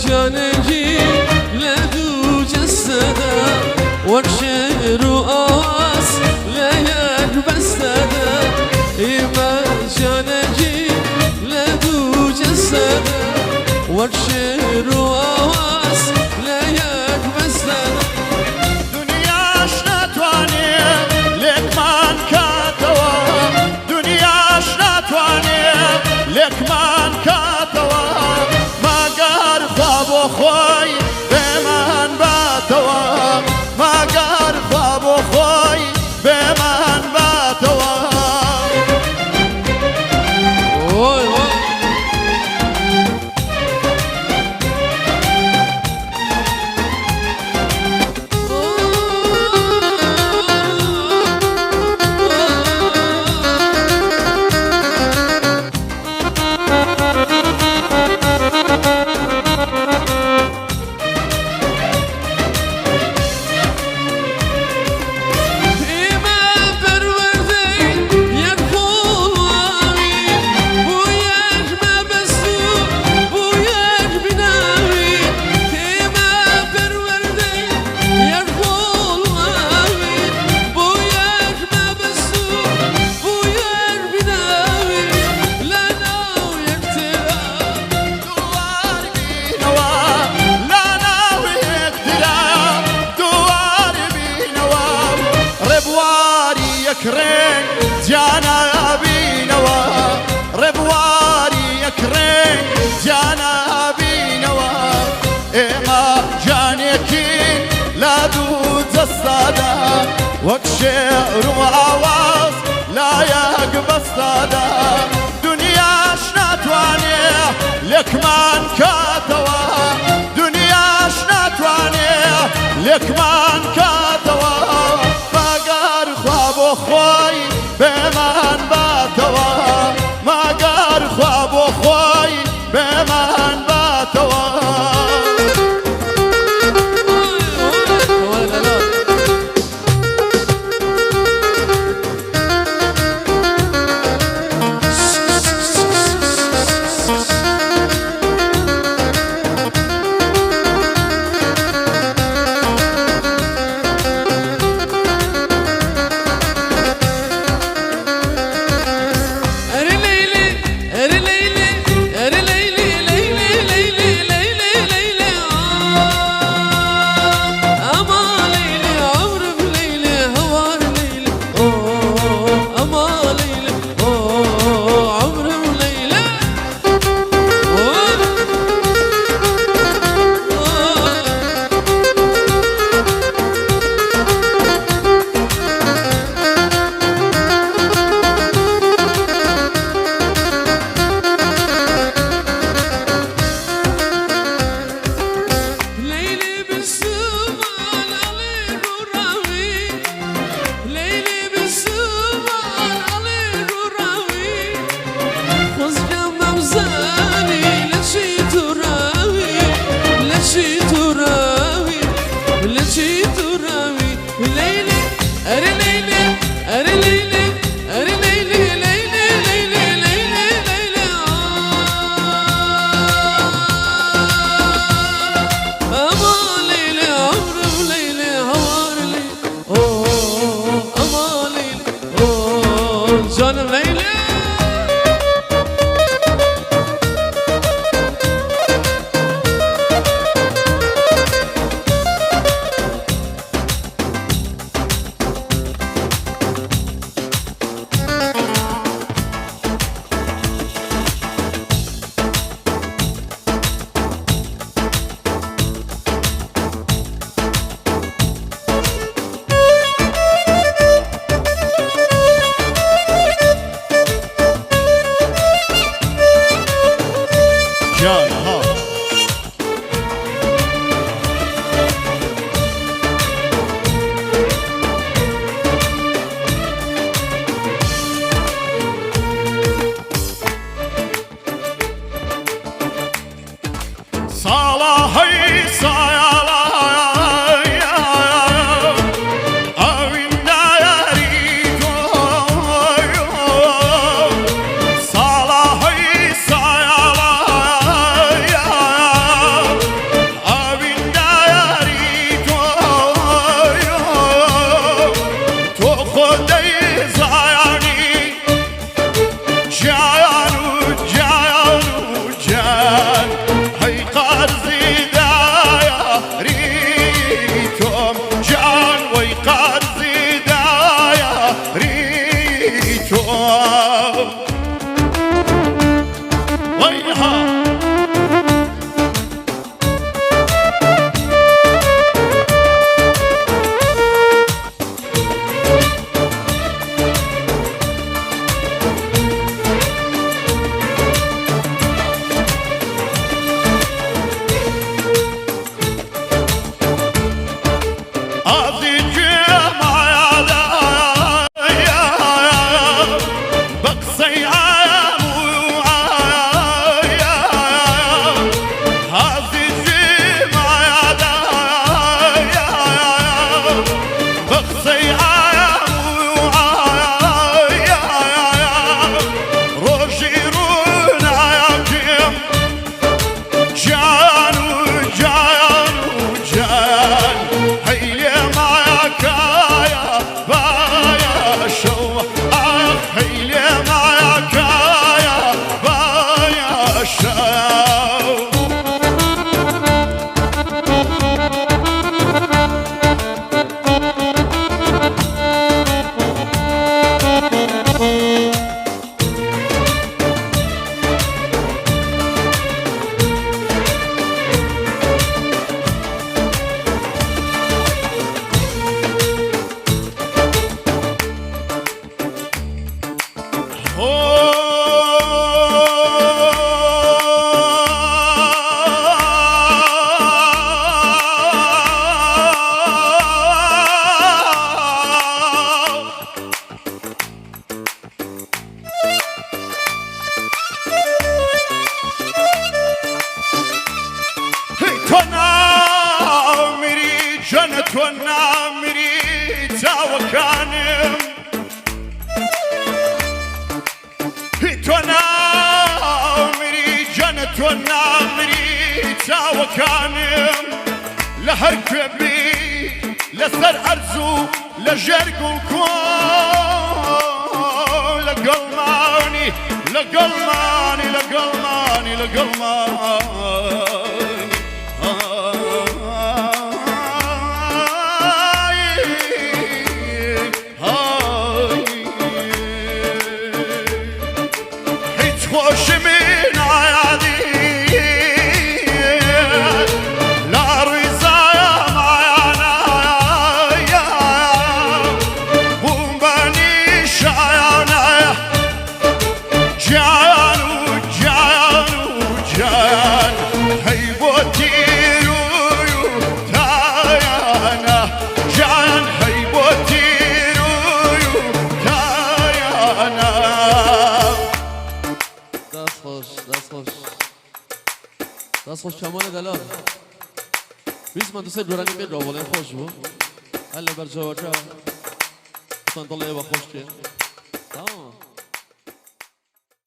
جانجي لدو جسدا وكشير وآس لا يكبسدا إما جانجي لدو جسدا وكشير وآس لا يكبسدا دنيا شناتواني لك من كاتوا دنيا شناتواني لك من كاتوا ما قار خواب خوي بمن باتوا ما قار خواب خوي بمن باتوا يكرين جانا بينوا ربواري يكرين جانا بينوا إما جانيكين لا دوز الصدا وكشير وعواز لا يقبس صدا دنيا شناتواني لك من كاتوا دنيا شناتواني لك من كاتوا خوي بمن باتوا ما قار خواب خوي بمن باتوا تۆ نامری چاوەکانم تۆ نامری جەنە تۆ نامری چاوەکانم لە هەر کوێبی لەسەر ئەرزوو لە ژێر گوڵکۆ لەگەڵمانی لەگەڵمانی لەگەڵمانی لەگەڵمانی هیچ خۆشمی نایادی لە ڕیزایە مایانایە بووم بە نیشایانایە گیان و گیان و گیان هەی بۆ تیروی و تایانە گیان هەی بۆ تیروی و تایانە دست خوش کمان دلار بیست من دوست دورانی بید راولین خوش بود هلا بر جواجه بسان طلعه با خوش که تمام